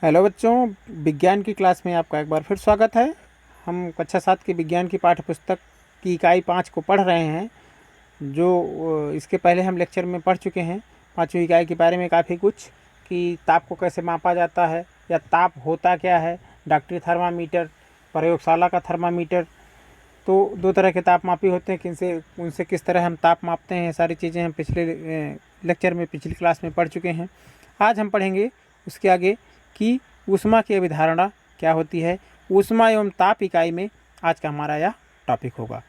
Hello बच्चों, विज्ञान की क्लास में आपका एक बार फिर स्वागत है। हम कक्षा 7 की विज्ञान की पाठ्य पुस्तक की इकाई 5 को पढ़ रहे हैं। जो इसके पहले हम लेक्चर में पढ़ चुके हैं 5वीं इकाई के बारे में काफ़ी कुछ, कि ताप को कैसे मापा जाता है या ताप होता क्या है, डॉक्टरी थर्मामीटर, प्रयोगशाला का थर्मामीटर। तो दो तरह के तापमापी होते हैं, किनसे उनसे किस तरह हम ताप मापते हैं, ये सारी चीज़ें हम पिछले लेक्चर में पिछली क्लास में पढ़ चुके हैं। आज हम पढ़ेंगे उसके आगे कि ऊष्मा की अभिधारणा क्या होती है। ऊष्मा एवं ताप इकाई में आज का हमारा यह टॉपिक होगा।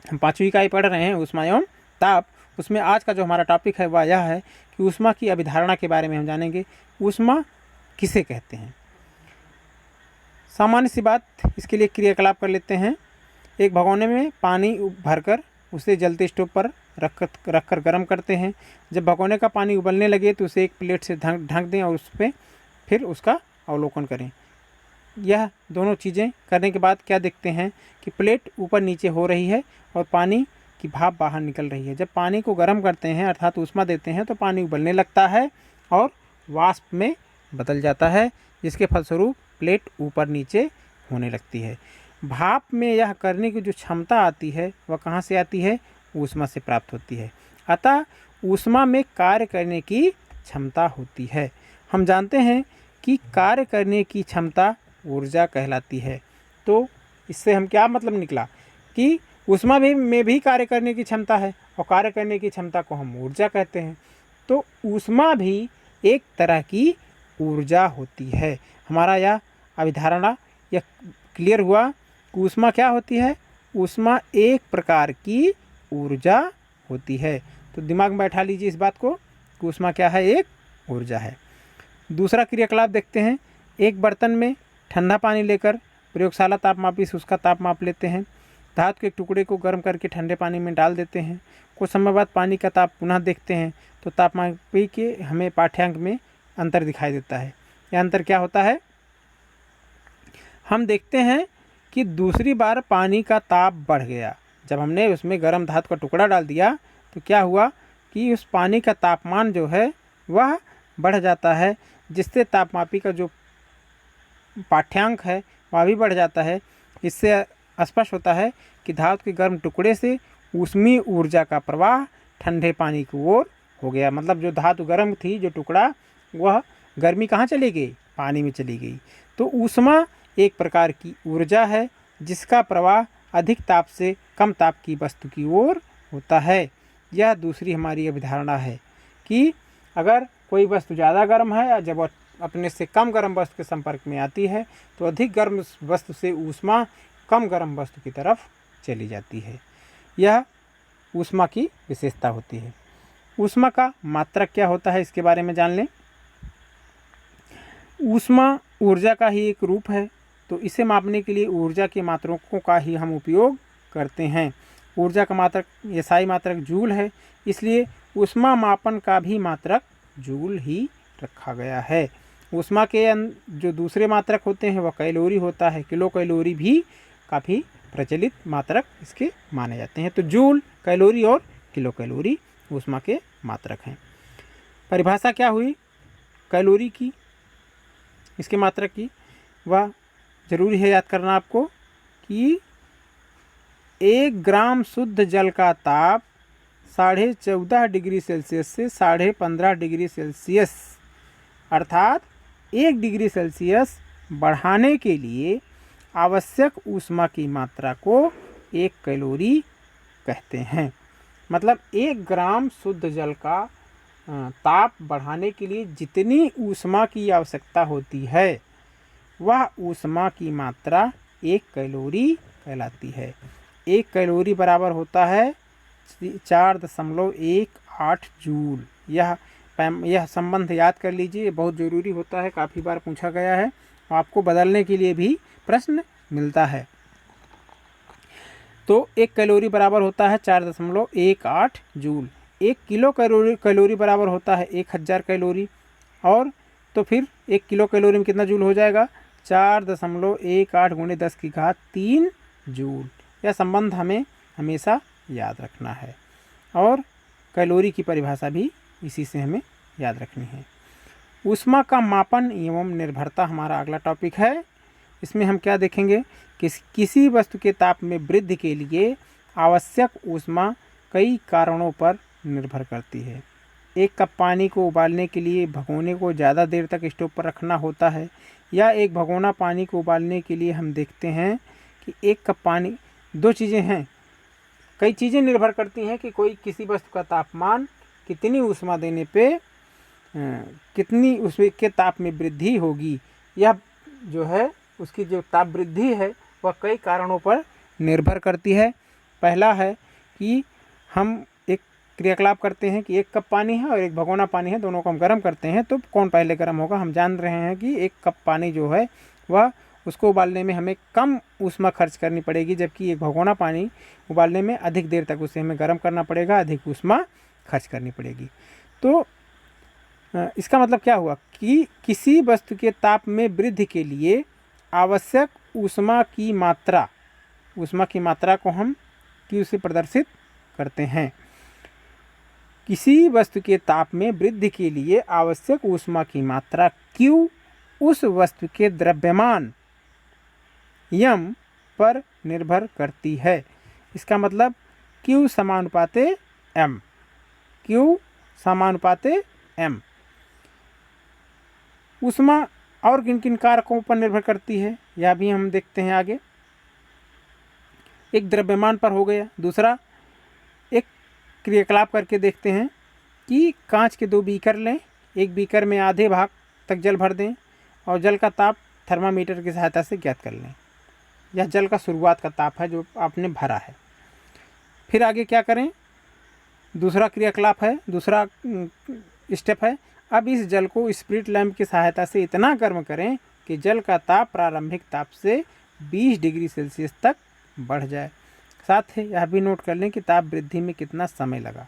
हम 5वीं इकाई पढ़ रहे हैं ऊष्मा एवं ताप, उसमें आज का जो हमारा टॉपिक है वह यह है कि ऊष्मा की अभिधारणा के बारे में हम जानेंगे। ऊष्मा किसे कहते हैं। सामान्य सी बात, इसके लिए क्रियाकलाप कर लेते हैं। एक भगोने में पानी भरकर उसे जलते स्टोव पर रखकर गर्म करते हैं। जब भगोने का पानी उबलने लगे तो उसे एक प्लेट से ढक दें और उस पर फिर उसका अवलोकन करें। यह दोनों चीज़ें करने के बाद क्या देखते हैं कि प्लेट ऊपर नीचे हो रही है और पानी की भाप बाहर निकल रही है। जब पानी को गर्म करते हैं अर्थात ऊष्मा देते हैं तो पानी उबलने लगता है और वाष्प में बदल जाता है, जिसके फलस्वरूप प्लेट ऊपर नीचे होने लगती है। भाप में यह करने की जो क्षमता आती है वह कहाँ से आती है? ऊष्मा से प्राप्त होती है। अतः ऊष्मा में कार्य करने की क्षमता होती है। हम जानते हैं कि कार्य करने की क्षमता ऊर्जा कहलाती है। तो इससे हम क्या मतलब निकला कि ऊष्मा में भी कार्य करने की क्षमता है और कार्य करने की क्षमता को हम ऊर्जा कहते हैं। तो ऊष्मा भी एक तरह की ऊर्जा होती है। हमारा यह अभिधारणा यह क्लियर हुआ कि ऊष्मा क्या होती है। ऊष्मा एक प्रकार की ऊर्जा होती है। तो दिमाग में बैठा लीजिए इस बात को कि ऊष्मा क्या है, एक ऊर्जा है। दूसरा क्रियाकलाप देखते हैं। एक बर्तन में ठंडा पानी लेकर प्रयोगशाला तापमापी से उसका ताप माप लेते हैं। धातु के एक टुकड़े को गर्म करके ठंडे पानी में डाल देते हैं। कुछ समय बाद पानी का ताप पुनः देखते हैं तो तापमापी के हमें पाठ्यांक में अंतर दिखाई देता है। यह अंतर क्या होता है? हम देखते हैं कि दूसरी बार पानी का ताप बढ़ गया। जब हमने उसमें गर्म धातु का टुकड़ा डाल दिया तो क्या हुआ कि उस पानी का तापमान जो है वह बढ़ जाता है, जिससे तापमापी का जो पाठ्यांक है वह भी बढ़ जाता है। इससे स्पष्ट होता है कि धातु के गर्म टुकड़े से ऊष्मीय ऊर्जा का प्रवाह ठंडे पानी की ओर हो गया। मतलब जो धातु गर्म थी, जो टुकड़ा, वह गर्मी कहाँ चली गई? पानी में चली गई। तो ऊष्मा एक प्रकार की ऊर्जा है जिसका प्रवाह अधिक ताप से कम ताप की वस्तु की ओर होता है। यह दूसरी हमारी अभिधारणा है कि अगर कोई वस्तु ज़्यादा गर्म है और जब अपने से कम गर्म वस्तु के संपर्क में आती है तो अधिक गर्म वस्तु से ऊष्मा कम गर्म वस्तु की तरफ चली जाती है। यह ऊष्मा की विशेषता होती है। ऊष्मा का मात्रक क्या होता है, इसके बारे में जान लें। ऊष्मा ऊर्जा का ही एक रूप है, तो इसे मापने के लिए ऊर्जा के मात्रकों का ही हम उपयोग करते हैं। ऊर्जा का मात्रक एसआई मात्रक जूल है, इसलिए ऊष्मा मापन का भी मात्रक जूल ही रखा गया है। ऊष्मा के जो दूसरे मात्रक होते हैं वह कैलोरी होता है। किलो कैलोरी भी काफ़ी प्रचलित मात्रक इसके माने जाते हैं। तो जूल, कैलोरी और किलो कैलोरी ऊष्मा के मात्रक हैं। परिभाषा क्या हुई कैलोरी की, इसके मात्रक की? वह जरूरी है याद करना आपको कि 1 ग्राम शुद्ध जल का ताप 14.5 डिग्री सेल्सियस से 15.5 डिग्री सेल्सियस अर्थात 1 डिग्री सेल्सियस बढ़ाने के लिए आवश्यक ऊष्मा की मात्रा को 1 कैलोरी कहते हैं। मतलब 1 ग्राम शुद्ध जल का ताप बढ़ाने के लिए जितनी ऊष्मा की आवश्यकता होती है वह ऊष्मा की मात्रा 1 कैलोरी कहलाती है। 1 कैलोरी बराबर होता है 4.18 जूल। यह संबंध याद कर लीजिए, बहुत ज़रूरी होता है, काफ़ी बार पूछा गया है। आपको बदलने के लिए भी प्रश्न मिलता है। तो 1 कैलोरी बराबर होता है 4.18 जूल। 1 किलो कैलोरी बराबर होता है 1000 कैलोरी। और तो फिर 1 किलो कैलोरी में कितना जूल हो जाएगा? 4.18 × 10⁻³ जूल। यह संबंध हमें हमेशा याद रखना है और कैलोरी की परिभाषा भी इसी से हमें याद रखनी है। ऊष्मा का मापन एवं निर्भरता हमारा अगला टॉपिक है। इसमें हम क्या देखेंगे कि किसी वस्तु के ताप में वृद्धि के लिए आवश्यक ऊष्मा कई कारणों पर निर्भर करती है। एक कप पानी को उबालने के लिए भगोने को ज़्यादा देर तक स्टोव पर रखना होता है, या एक भगोना पानी को उबालने के लिए हम देखते हैं कि एक कप पानी, दो चीज़ें हैं, कई चीज़ें निर्भर करती हैं कि कोई किसी वस्तु का तापमान कितनी ऊष्मा देने पे कितनी उसके ताप में वृद्धि होगी। यह जो है उसकी जो ताप वृद्धि है वह कई कारणों पर निर्भर करती है। पहला है कि हम एक क्रियाकलाप करते हैं कि एक कप पानी है और एक भगोना पानी है, दोनों को हम गर्म करते हैं, तो कौन पहले गर्म होगा। हम जान रहे हैं कि एक कप पानी जो है वह उसको उबालने में हमें कम ऊष्मा खर्च करनी पड़ेगी, जबकि एक भगोना पानी उबालने में अधिक देर तक उसे हमें गर्म करना पड़ेगा, अधिक ऊष्मा खर्च करनी पड़ेगी। तो इसका मतलब क्या हुआ कि किसी वस्तु के ताप में वृद्धि के लिए आवश्यक ऊष्मा की मात्रा को हम Q से प्रदर्शित करते हैं। किसी वस्तु के ताप में वृद्धि के लिए आवश्यक ऊष्मा की मात्रा Q उस वस्तु के द्रव्यमान m पर निर्भर करती है। इसका मतलब Q समानुपाते m, Q समानुपाते m। ऊष्मा और किन किन कारकों पर निर्भर करती है यह भी हम देखते हैं आगे। एक द्रव्यमान पर हो गया, दूसरा एक क्रियाकलाप करके देखते हैं कि कांच के दो बीकर लें, एक बीकर में आधे भाग तक जल भर दें और जल का ताप थर्मामीटर की सहायता से ज्ञात कर लें। यह जल का शुरुआत का ताप है जो आपने भरा है। फिर आगे क्या करें, दूसरा क्रियाकलाप है, दूसरा स्टेप है, अब इस जल को स्पिरिट लैंप की सहायता से इतना गर्म करें कि जल का ताप प्रारंभिक ताप से 20 डिग्री सेल्सियस तक बढ़ जाए। साथ ही यह भी नोट कर लें कि ताप वृद्धि में कितना समय लगा।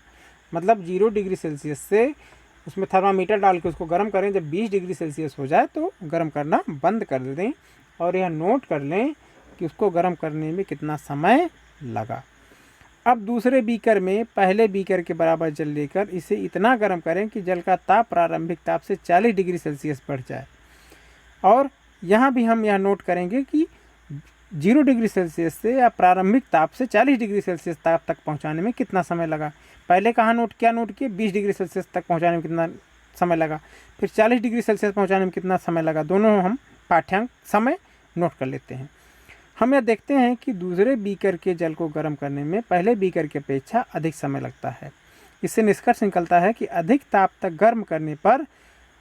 मतलब 0 डिग्री सेल्सियस से उसमें थर्मामीटर डाल के उसको गर्म करें, जब 20 डिग्री सेल्सियस हो जाए तो गर्म करना बंद कर दें और यह नोट कर लें कि उसको गर्म करने में कितना समय लगा। अब दूसरे बीकर में पहले बीकर के बराबर जल लेकर इसे इतना गर्म करें कि जल का ताप प्रारंभिक ताप से 40 डिग्री सेल्सियस बढ़ जाए। और यहाँ भी हम यह नोट करेंगे कि 0 डिग्री सेल्सियस से या प्रारंभिक ताप से 40 डिग्री सेल्सियस ताप तक पहुँचाने में कितना समय लगा। पहले कहाँ नोट किए 20 डिग्री सेल्सियस तक पहुँचाने में कितना समय लगा, फिर 40 डिग्री सेल्सियस पहुँचाने में कितना समय लगा, दोनों हम पाठ्यांक समय नोट कर लेते हैं। हम यह देखते हैं कि दूसरे बीकर के जल को गर्म करने में पहले बीकर की अपेक्षा अधिक समय लगता है। इससे निष्कर्ष निकलता है कि अधिक ताप तक गर्म करने पर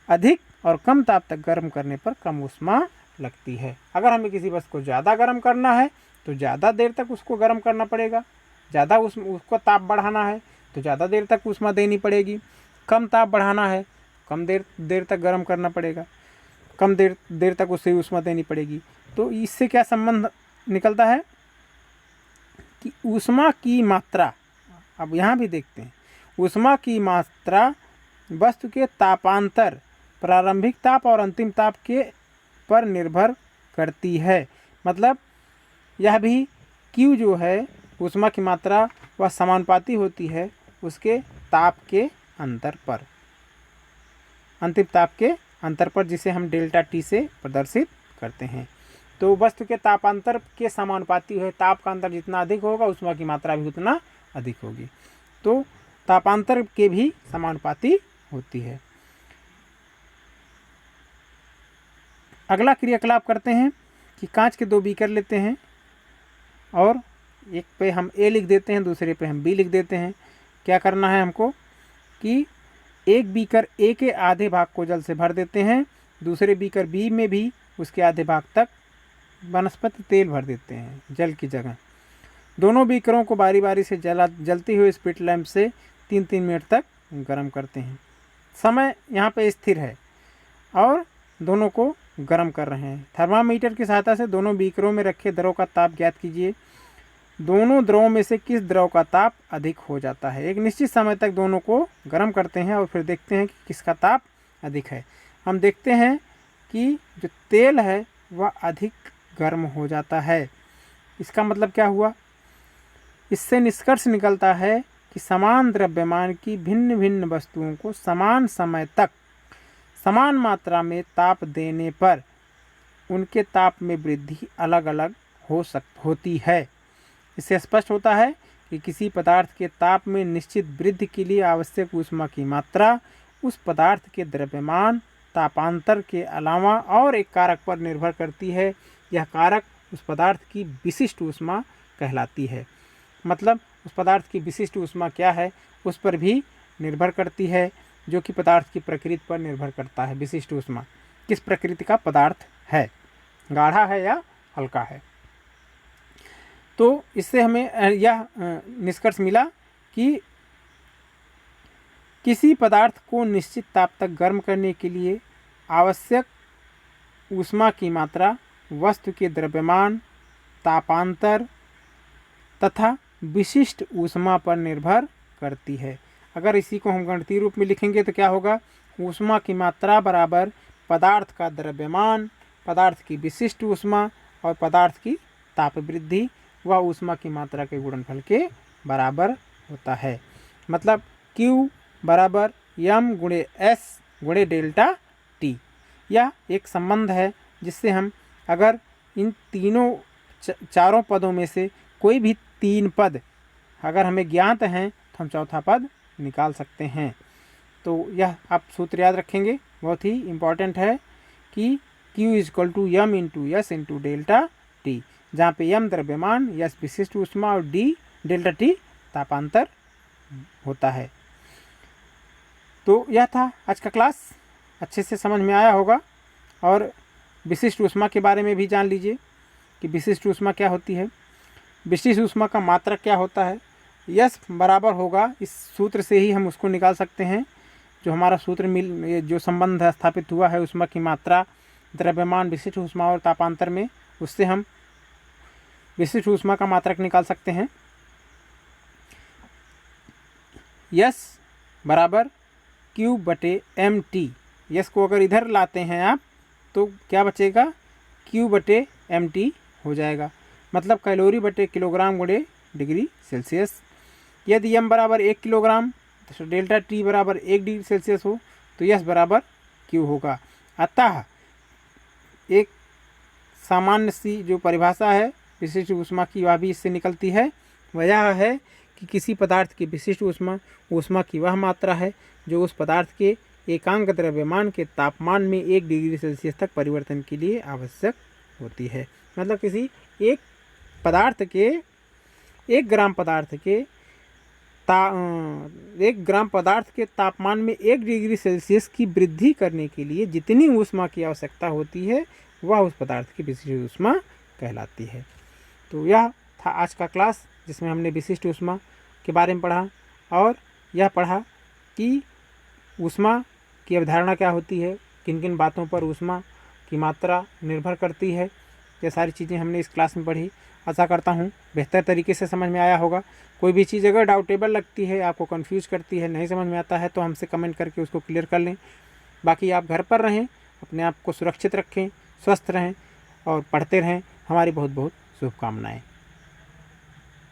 अधिक और कम ताप तक गर्म करने पर कम ऊष्मा लगती है। अगर हमें किसी वस्तु को ज़्यादा गर्म करना है तो ज़्यादा देर तक उसको गर्म करना पड़ेगा, ज़्यादा उसको ताप बढ़ाना है तो ज़्यादा देर तक ऊष्मा देनी पड़ेगी, कम ताप बढ़ाना है कम देर तक गर्म करना पड़ेगा, कम देर तक उससे ऊष्मा देनी पड़ेगी। तो इससे क्या संबंध निकलता है कि ऊष्मा की मात्रा, अब यहाँ भी देखते हैं, ऊष्मा की मात्रा वस्तु के तापांतर प्रारंभिक ताप और अंतिम ताप के पर निर्भर करती है। मतलब यह भी Q जो है ऊष्मा की मात्रा वह समानुपाती होती है उसके ताप के अंतर पर, अंतिम ताप के अंतर पर, जिसे हम डेल्टा T से प्रदर्शित करते हैं। तो वस्तु के तापांतर के समानुपाती है, ताप का अंतर जितना अधिक होगा ऊष्मा की मात्रा भी उतना अधिक होगी। तो तापांतर के भी समानुपाती होती है। अगला क्रियाकलाप करते हैं कि कांच के दो बीकर लेते हैं और एक पे हम A लिख देते हैं, दूसरे पे हम B लिख देते हैं। क्या करना है हमको कि एक बीकर A के आधे भाग को जल से भर देते हैं, दूसरे बीकर B में भी उसके आधे भाग तक वनस्पति तेल भर देते हैं जल की जगह। दोनों बीकरों को बारी बारी से जलती हुई स्पिरिट लैंप से 3-3 मिनट तक गर्म करते हैं। समय यहाँ पे स्थिर है और दोनों को गर्म कर रहे हैं। थर्मामीटर की सहायता से दोनों बीकरों में रखे द्रव का ताप ज्ञात कीजिए। दोनों द्रवों में से किस द्रव का ताप अधिक हो जाता है। एक निश्चित समय तक दोनों को गर्म करते हैं और फिर देखते हैं कि किसका ताप अधिक है। हम देखते हैं कि जो तेल है वह अधिक गर्म हो जाता है। इसका मतलब क्या हुआ, इससे निष्कर्ष निकलता है कि समान द्रव्यमान की भिन्न भिन्न वस्तुओं को समान समय तक समान मात्रा में ताप देने पर उनके ताप में वृद्धि अलग अलग होती है। इससे स्पष्ट होता है कि किसी पदार्थ के ताप में निश्चित वृद्धि के लिए आवश्यक ऊष्मा की मात्रा उस पदार्थ के द्रव्यमान तापांतर के अलावा और एक कारक पर निर्भर करती है। यह कारक उस पदार्थ की विशिष्ट ऊष्मा कहलाती है। मतलब उस पदार्थ की विशिष्ट ऊष्मा क्या है उस पर भी निर्भर करती है, जो कि पदार्थ की प्रकृति पर निर्भर करता है। विशिष्ट ऊष्मा किस प्रकृति का पदार्थ है, गाढ़ा है या हल्का है। तो इससे हमें यह निष्कर्ष मिला कि किसी पदार्थ को निश्चित ताप तक गर्म करने के लिए आवश्यक ऊष्मा की मात्रा वस्तु के द्रव्यमान तापांतर तथा विशिष्ट ऊष्मा पर निर्भर करती है। अगर इसी को हम गणितीय रूप में लिखेंगे तो क्या होगा, ऊष्मा की मात्रा बराबर पदार्थ का द्रव्यमान, पदार्थ की विशिष्ट ऊष्मा और पदार्थ की ताप वृद्धि व ऊष्मा की मात्रा के गुणनफल के बराबर होता है। मतलब Q बराबर m गुणे S गुणे डेल्टा T। यह एक संबंध है जिससे हम अगर इन तीनों चारों पदों में से कोई भी 3 पद अगर हमें ज्ञात हैं तो हम चौथा पद निकाल सकते हैं। तो यह आप सूत्र याद रखेंगे, बहुत ही इम्पॉर्टेंट है कि Q = m × S × delta T, जहाँ पे m द्रव्यमान, S विशिष्ट ऊष्मा और D डेल्टा T तापांतर होता है। तो यह था आज का क्लास, अच्छे से समझ में आया होगा। और विशिष्ट ऊष्मा के बारे में भी जान लीजिए कि विशिष्ट ऊष्मा क्या होती है, विशिष्ट ऊष्मा का मात्रक क्या होता है। यस बराबर होगा, इस सूत्र से ही हम उसको निकाल सकते हैं। जो हमारा सूत्र जो संबंध स्थापित हुआ है ऊष्मा की मात्रा द्रव्यमान विशिष्ट ऊष्मा और तापांतर में, उससे हम विशिष्ट ऊष्मा का मात्रक निकाल सकते हैं। यस बराबर Q/mt। यस को अगर इधर लाते हैं आप तो क्या बचेगा, Q/mt हो जाएगा। मतलब कैलोरी बटे किलोग्राम गुणे डिग्री सेल्सियस। यदि m बराबर 1 किलोग्राम तो डेल्टा T बराबर 1 डिग्री सेल्सियस हो तो यस बराबर Q होगा। अतः एक सामान्य सी जो परिभाषा है विशिष्ट ऊष्मा की वह भी इससे निकलती है। वह यह है कि किसी पदार्थ की विशिष्ट ऊष्मा की वह मात्रा है जो उस पदार्थ के एकांक द्रव्यमान के तापमान में 1 डिग्री सेल्सियस तक परिवर्तन के लिए आवश्यक होती है। मतलब किसी एक पदार्थ के 1 ग्राम पदार्थ के तापमान में 1 डिग्री सेल्सियस की वृद्धि करने के लिए जितनी ऊष्मा की आवश्यकता होती है वह उस पदार्थ की विशिष्ट ऊष्मा कहलाती है। तो यह था आज का क्लास जिसमें हमने विशिष्ट ऊष्मा के बारे में पढ़ा और यह पढ़ा कि ऊष्मा की अवधारणा क्या होती है, किन किन बातों पर ऊष्मा की मात्रा निर्भर करती है। ये सारी चीज़ें हमने इस क्लास में पढ़ी। आशा करता हूँ बेहतर तरीके से समझ में आया होगा। कोई भी चीज़ अगर डाउटेबल लगती है, आपको कंफ्यूज करती है, नहीं समझ में आता है तो हमसे कमेंट करके उसको क्लियर कर लें। बाकी आप घर पर रहें, अपने आप को सुरक्षित रखें, स्वस्थ रहें और पढ़ते रहें। हमारी बहुत बहुत शुभकामनाएँ।